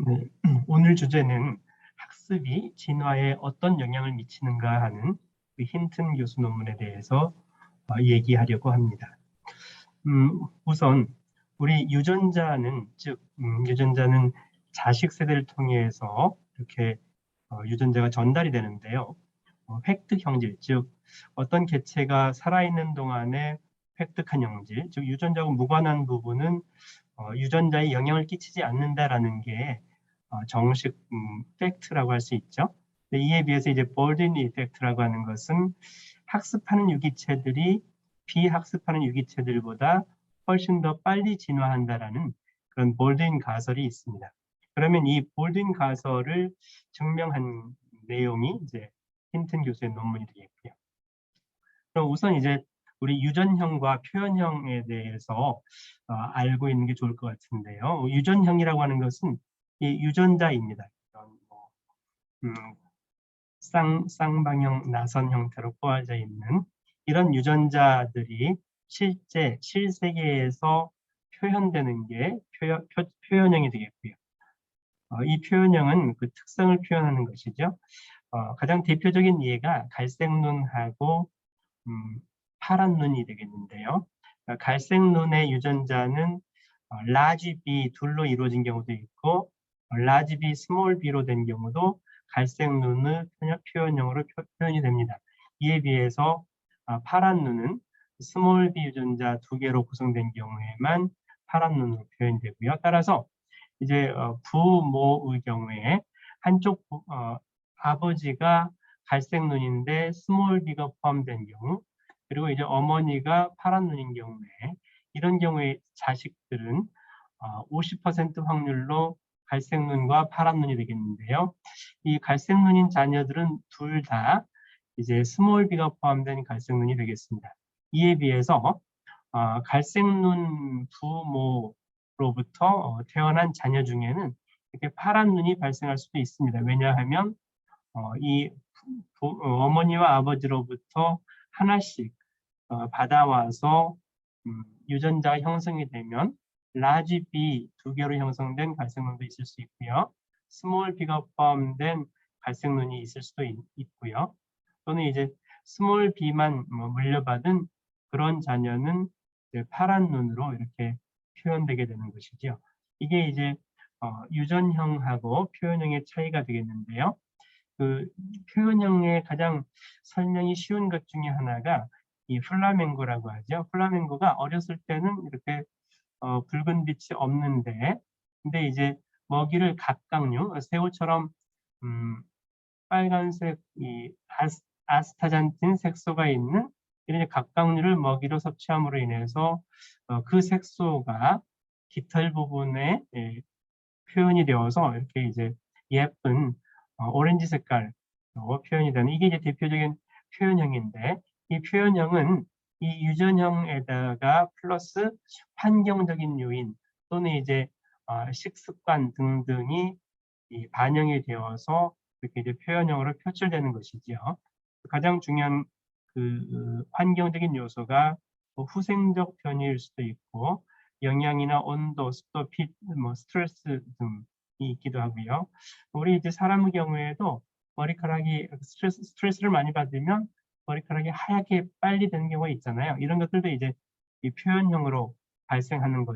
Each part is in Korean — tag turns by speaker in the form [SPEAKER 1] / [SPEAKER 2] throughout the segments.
[SPEAKER 1] 네, 오늘 주제는 학습이 진화에 어떤 영향을 미치는가 하는 그 힌튼 교수 논문에 대해서 얘기하려고 합니다. 우선 우리 유전자는 유전자는 자식 세대를 통해서 이렇게 유전자가 전달이 되는데요. 획득 형질, 즉 어떤 개체가 살아있는 동안에 획득한 형질, 즉 유전자하고 무관한 부분은 유전자에 영향을 끼치지 않는다라는 게 정식 팩트라고 할 수 있죠. 근데 이에 비해서 이제 볼든 이펙트라고 하는 것은 학습하는 유기체들이 비학습하는 유기체들보다 훨씬 더 빨리 진화한다라는 그런 볼든 가설이 있습니다. 그러면 이 볼든 가설을 증명한 내용이 이제 힌튼 교수의 논문이 되겠고요. 그럼 우선 이제 우리 유전형과 표현형에 대해서 알고 있는 게 좋을 것 같은데요. 유전형이라고 하는 것은 이 유전자입니다. 이런 쌍방형 나선 형태로 꼬아져 있는 이런 유전자들이 실제 실세계에서 표현되는 게 표현형이 되겠고요. 이 표현형은 그 특성을 표현하는 것이죠. 가장 대표적인 예가 갈색 눈하고 파란 눈이 되겠는데요. 갈색 눈의 유전자는 라지 B 둘로 이루어진 경우도 있고 라지 B 스몰 b로 된 경우도 갈색 눈을 표현형으로 표현이 됩니다. 이에 비해서 파란 눈은 스몰 b 유전자 2개로 구성된 경우에만 파란 눈으로 표현되고요. 따라서 이제 부모의 경우에 한쪽 아버지가 갈색 눈인데 스몰 b가 포함된 경우, 그리고 이제 어머니가 파란 눈인 경우에 이런 경우에 자식들은 50% 확률로 갈색 눈과 파란 눈이 되겠는데요. 이 갈색 눈인 자녀들은 둘 다 이제 스몰 b가 포함된 갈색 눈이 되겠습니다. 이에 비해서 갈색 눈 부모로부터 태어난 자녀 중에는 이렇게 파란 눈이 발생할 수도 있습니다. 왜냐하면 이 어머니와 아버지로부터 하나씩 받아와서 유전자가 형성이 되면 라지 B 2개로 형성된 갈색 눈도 있을 수 있고요. 스몰 b가 포함된 갈색 눈이 있을 수도 있고요. 또는 이제 스몰 b만 물려받은 그런 자녀는 이제 파란 눈으로 이렇게 표현되게 되는 것이죠. 이게 이제 유전형하고 표현형의 차이가 되겠는데요. 그 표현형의 가장 설명이 쉬운 것 중에 하나가 이 플라멩고라고 하죠. 플라멩고가 어렸을 때는 이렇게 붉은 빛이 없는데, 근데 이제 먹이를 갑각류, 새우처럼 빨간색 이 아스타잔틴 색소가 있는 이런 갑각류를 먹이로 섭취함으로 인해서 그 색소가 깃털 부분에 표현이 되어서 이렇게 이제 예쁜 오렌지 색깔로 표현이 되는, 이게 이제 대표적인 표현형인데, 이 표현형은 이 유전형에다가 플러스 환경적인 요인 또는 이제 식습관 등등이 반영이 되어서 이렇게 이제 표현형으로 표출되는 것이지요. 가장 중요한 그 환경적인 요소가 후생적 변이일 수도 있고 영양이나 온도, 습도, 빛, 스트레스 등이 있기도 하고요. 우리 이제 사람의 경우에도 머리카락이 스트레스를 많이 받으면 머리카락이 하얗게 빨리 되는 경우가 있잖아요. 이런 것들도 이제 이 표현형으로 발생하는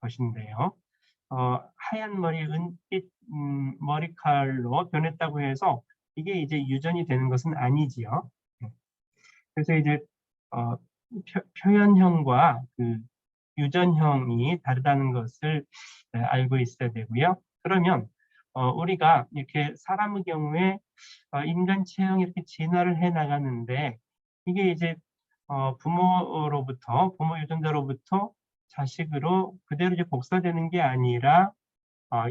[SPEAKER 1] 것인데요. 하얀 머리, 은빛 머리칼로 변했다고 해서 이게 이제 유전이 되는 것은 아니지요. 그래서 이제 표현형과 그 유전형이 다르다는 것을 알고 있어야 되고요. 그러면 우리가 이렇게 사람의 경우에 인간 체형이 이렇게 진화를 해 나가는데, 이게 이제 부모 유전자로부터 자식으로 그대로 이제 복사되는 게 아니라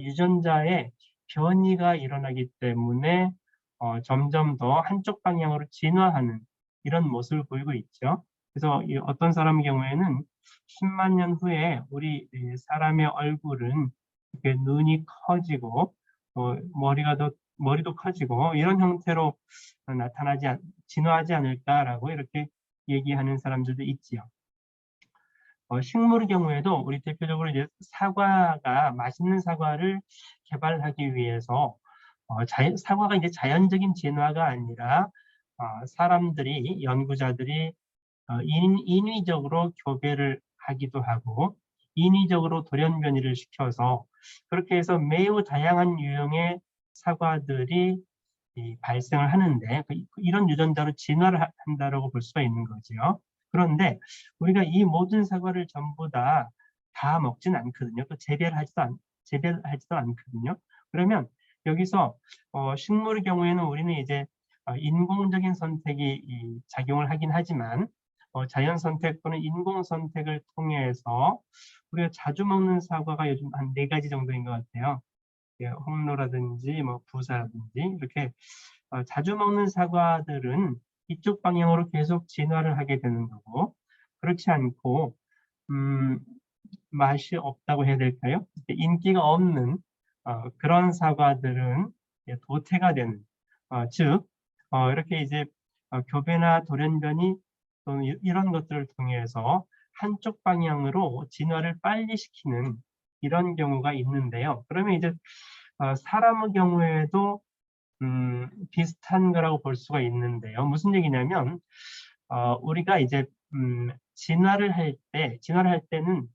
[SPEAKER 1] 유전자의 변이가 일어나기 때문에 점점 더 한쪽 방향으로 진화하는 이런 모습을 보이고 있죠. 그래서 어떤 사람의 경우에는 10만 년 후에 우리 사람의 얼굴은 이렇게 눈이 커지고 머리도 커지고 이런 형태로 진화하지 않을까라고 이렇게 얘기하는 사람들도 있지요. 식물의 경우에도 우리 대표적으로 이제 사과가 맛있는 사과를 개발하기 위해서 사과가 이제 자연적인 진화가 아니라 사람들이 연구자들이 인위적으로 교배를 하기도 하고 인위적으로 돌연변이를 시켜서 그렇게 해서 매우 다양한 유형의 사과들이 발생을 하는데 이런 유전자로 진화를 한다라고 볼 수가 있는 거죠. 그런데 우리가 이 모든 사과를 전부 다 먹진 않거든요. 또 재배하지도 않거든요. 그러면 여기서 식물의 경우에는 우리는 이제 인공적인 선택이 작용을 하긴 하지만 자연 선택 또는 인공 선택을 통해서 우리가 자주 먹는 사과가 요즘 한 4가지 정도인 것 같아요. 홍로라든지 뭐 부사라든지 이렇게 자주 먹는 사과들은 이쪽 방향으로 계속 진화를 하게 되는 거고 그렇지 않고 맛이 없다고 해야 될까요? 인기가 없는 그런 사과들은 도태가 되는 즉 이렇게 이제 교배나 돌연변이 또는 이런 것들을 통해서 한쪽 방향으로 진화를 빨리 시키는 이런 경우가 있는데요. 그러면 이제 사람의 경우에도 비슷한 거라고 볼 수가 있는데요. 무슨 얘기냐면 우리가 이제 진화를 할 때는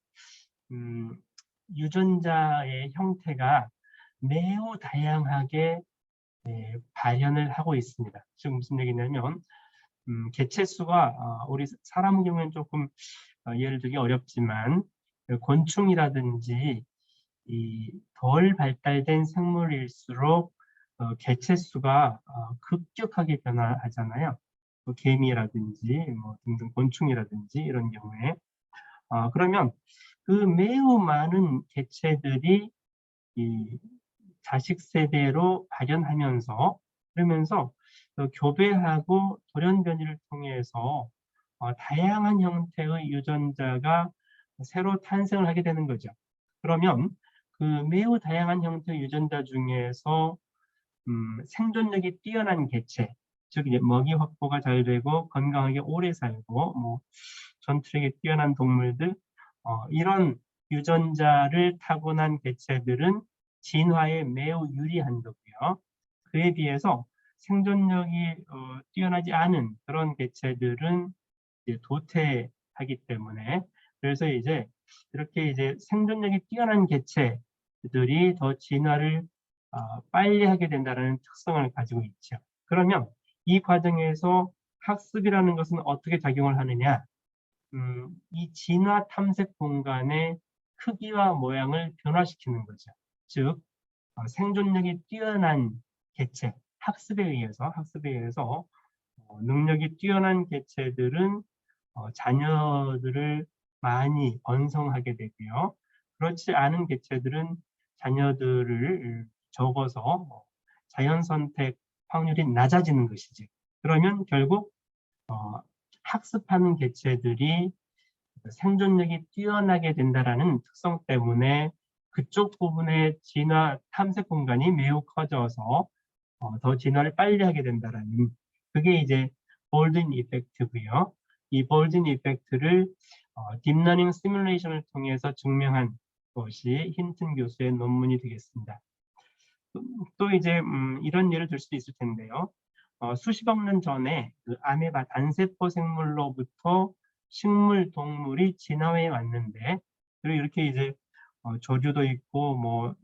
[SPEAKER 1] 유전자의 형태가 매우 다양하게 발현을 하고 있습니다. 지금 무슨 얘기냐면 개체수가 우리 사람 경우에는 조금 예를 들기 어렵지만 곤충이라든지 덜 발달된 생물일수록 개체수가 급격하게 변화하잖아요. 개미라든지 뭐 등등 곤충이라든지 이런 경우에 그러면 그 매우 많은 개체들이 이 자식 세대로 발현하면서 그러면서 교배하고 돌연변이를 통해서 다양한 형태의 유전자가 새로 탄생을 하게 되는 거죠. 그러면 그 매우 다양한 형태의 유전자 중에서 생존력이 뛰어난 개체, 즉 이제 먹이 확보가 잘 되고 건강하게 오래 살고 뭐 전투력이 뛰어난 동물들 이런 유전자를 타고난 개체들은 진화에 매우 유리한 거고요. 그에 비해서 생존력이 뛰어나지 않은 그런 개체들은 이제 도태하기 때문에 그래서 이제 이렇게 이제 생존력이 뛰어난 개체들이 더 진화를 빨리 하게 된다는 특성을 가지고 있죠. 그러면 이 과정에서 학습이라는 것은 어떻게 작용을 하느냐? 이 진화 탐색 공간의 크기와 모양을 변화시키는 거죠. 즉 생존력이 뛰어난 개체, 학습에 의해서 능력이 뛰어난 개체들은 자녀들을 많이 번성하게 되고요. 그렇지 않은 개체들은 자녀들을 적어서 자연 선택 확률이 낮아지는 것이지. 그러면 결국 학습하는 개체들이 생존력이 뛰어나게 된다라는 특성 때문에 그쪽 부분의 진화 탐색 공간이 매우 커져서 더 진화를 빨리 하게 된다라는 그게 이제 볼든 이펙트고요. 이 볼든 이펙트를 딥러닝 시뮬레이션을 통해서 증명한 것이 힌튼 교수의 논문이 되겠습니다. 또 이제 이런 예를 들 수도 있을 텐데요. 수십억 년 전에 그 아메바 단세포 생물로부터 식물, 동물이 진화해 왔는데 그리고 이렇게 이제 조류도 있고 뭐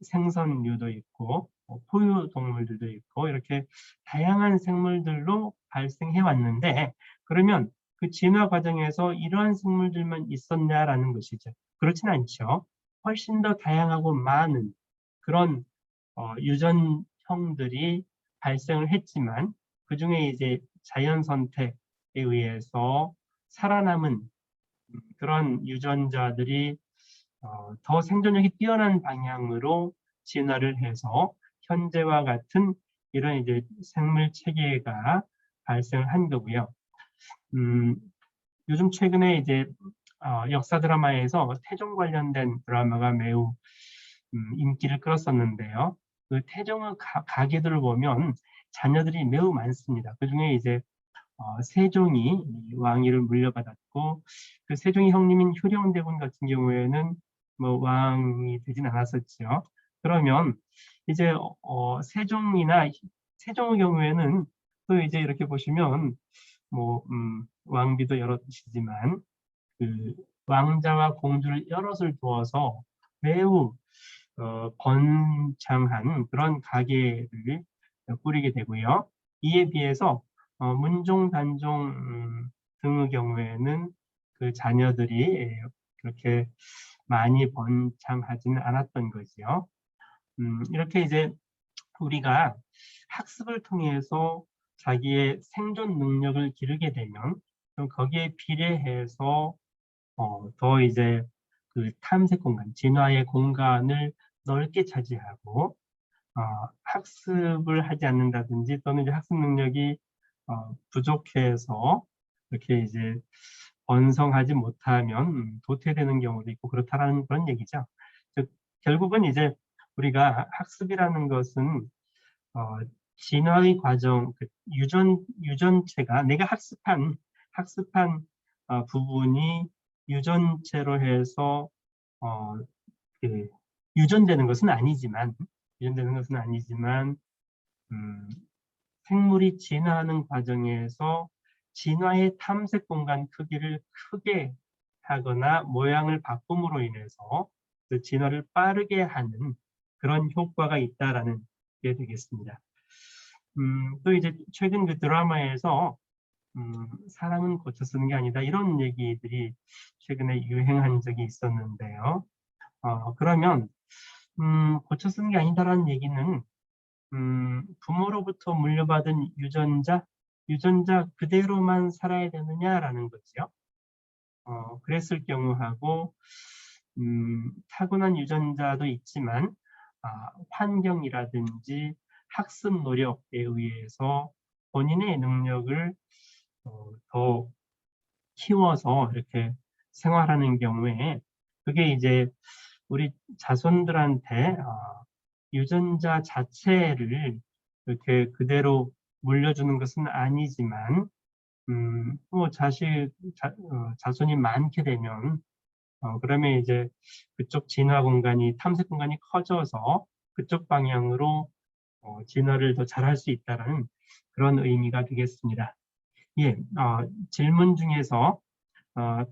[SPEAKER 1] 생선류도 있고 포유 동물들도 있고 이렇게 다양한 생물들로 발생해 왔는데 그러면 그 진화 과정에서 이러한 생물들만 있었냐라는 것이죠. 그렇진 않죠. 훨씬 더 다양하고 많은 그런 유전형들이 발생을 했지만 그 중에 이제 자연 선택에 의해서 살아남은 그런 유전자들이 더 생존력이 뛰어난 방향으로 진화를 해서 현재와 같은 이런 이제 생물 체계가 발생을 한 거고요. 요즘 최근에 이제 역사 드라마에서 태종 관련된 드라마가 매우 인기를 끌었었는데요. 그 태종의 가계들을 보면 자녀들이 매우 많습니다. 그 중에 이제 세종이 왕위를 물려받았고, 그 세종이 형님인 효령대군 같은 경우에는 뭐 왕이 되진 않았었죠. 그러면 이제 세종의 경우에는 또 이제 이렇게 보시면 뭐 왕비도 여럿이지만 그 왕자와 공주를 여럿을 두어서 매우 번창한 그런 가계를 꾸리게 되고요. 이에 비해서 문종, 단종 등의 경우에는 그 자녀들이 그렇게 많이 번창하지는 않았던 거지요. 이렇게 이제 우리가 학습을 통해서 자기의 생존 능력을 기르게 되면 좀 거기에 비례해서 더 이제 그 탐색 공간, 진화의 공간을 넓게 차지하고 학습을 하지 않는다든지 또는 이제 학습 능력이 부족해서 이렇게 이제 번성하지 못하면 도태되는 경우도 있고 그렇다라는 그런 얘기죠. 즉 결국은 이제 우리가 학습이라는 것은 진화의 과정, 그 유전체가 내가 학습한 부분이 유전체로 해서 그 유전되는 것은 아니지만 생물이 진화하는 과정에서 진화의 탐색 공간 크기를 크게 하거나 모양을 바꿈으로 인해서 그 진화를 빠르게 하는 그런 효과가 있다라는 게 되겠습니다. 또 이제 최근 그 드라마에서 사람은 고쳐 쓰는 게 아니다 이런 얘기들이 최근에 유행한 적이 있었는데요. 그러면 고쳐 쓰는 게 아니다라는 얘기는 부모로부터 물려받은 유전자 그대로만 살아야 되느냐라는 거죠. 그랬을 경우하고 타고난 유전자도 있지만 환경이라든지 학습 노력에 의해서 본인의 능력을 더 키워서 이렇게 생활하는 경우에 그게 이제 우리 자손들한테 유전자 자체를 이렇게 그대로 물려주는 것은 아니지만 뭐 자손이 많게 되면 그러면 이제 그쪽 진화 공간이 탐색 공간이 커져서 그쪽 방향으로 진화를 더 잘할 수 있다라는 그런 의미가 되겠습니다. 예, 질문 중에서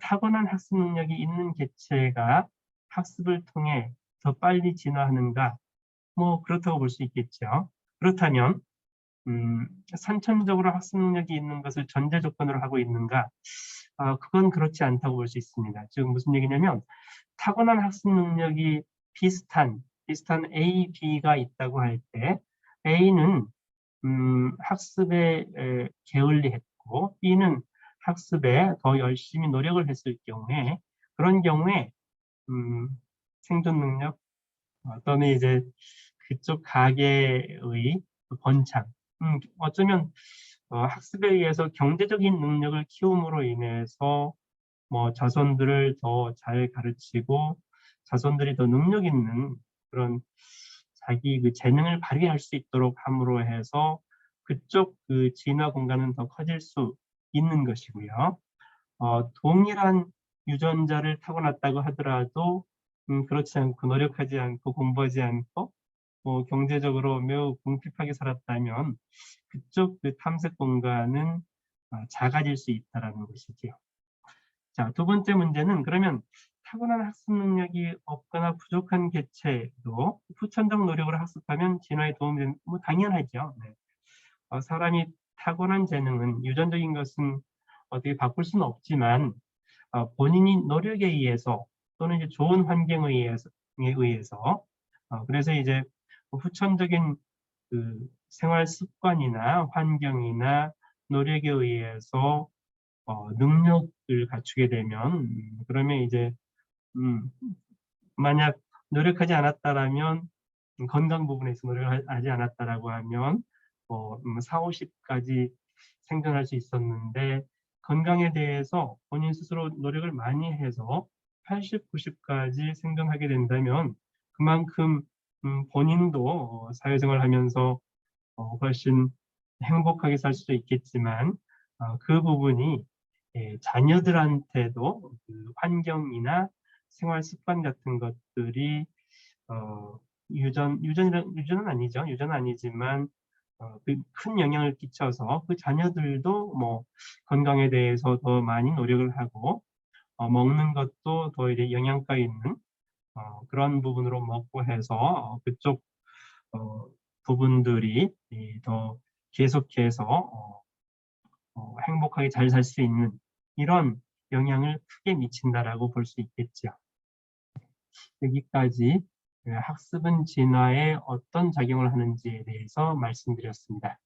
[SPEAKER 1] 타고난 학습 능력이 있는 개체가 학습을 통해 더 빨리 진화하는가? 뭐 그렇다고 볼 수 있겠죠. 그렇다면 선천적으로 학습 능력이 있는 것을 전제 조건으로 하고 있는가? 그건 그렇지 않다고 볼 수 있습니다. 즉 무슨 얘기냐면 타고난 학습 능력이 비슷한 A, B가 있다고 할 때 A는 학습에 게을리했고 B는 학습에 더 열심히 노력을 했을 경우에 그런 경우에 생존 능력 또는 이제 그쪽 가계의 번창 어쩌면 학습에 의해서 경제적인 능력을 키움으로 인해서 뭐 자손들을 더 잘 가르치고 자손들이 더 능력 있는 그런 자기 그 재능을 발휘할 수 있도록 함으로 해서 그쪽 그 진화 공간은 더 커질 수 있는 것이고요. 동일한 유전자를 타고났다고 하더라도 그렇지 않고 노력하지 않고 공부하지 않고 경제적으로 매우 궁핍하게 살았다면 그쪽 그 탐색 공간은 작아질 수 있다라는 것이지요. 자, 두 번째 문제는 그러면 타고난 학습 능력이 없거나 부족한 개체도 후천적 노력으로 학습하면 진화에 도움이 되는 뭐 당연하죠. 네. 사람이 타고난 재능은 유전적인 것은 어떻게 바꿀 수는 없지만 본인이 노력에 의해서 또는 이제 좋은 환경에 의해서 그래서 이제 후천적인 그 생활 습관이나 환경이나 노력에 의해서 능력을 갖추게 되면 그러면 이제 만약 노력하지 않았다라면 건강 부분에서 노력을 하지 않았다라고 하면 4, 50까지 생존할 수 있었는데 건강에 대해서 본인 스스로 노력을 많이 해서 80, 90까지 생존하게 된다면 그만큼 본인도 사회생활 하면서 훨씬 행복하게 살 수도 있겠지만 그 부분이 자녀들한테도 그 환경이나 생활 습관 같은 것들이 유전은 아니죠. 유전은 아니지만 그 큰 영향을 끼쳐서 그 자녀들도 뭐 건강에 대해서 더 많이 노력을 하고 먹는 것도 더 이제 영양가 있는 그런 부분으로 먹고 해서 그쪽 어 부분들이 더 계속해서 행복하게 잘 살 수 있는 이런 영향을 크게 미친다라고 볼 수 있겠죠. 여기까지 학습은 진화에 어떤 작용을 하는지에 대해서 말씀드렸습니다.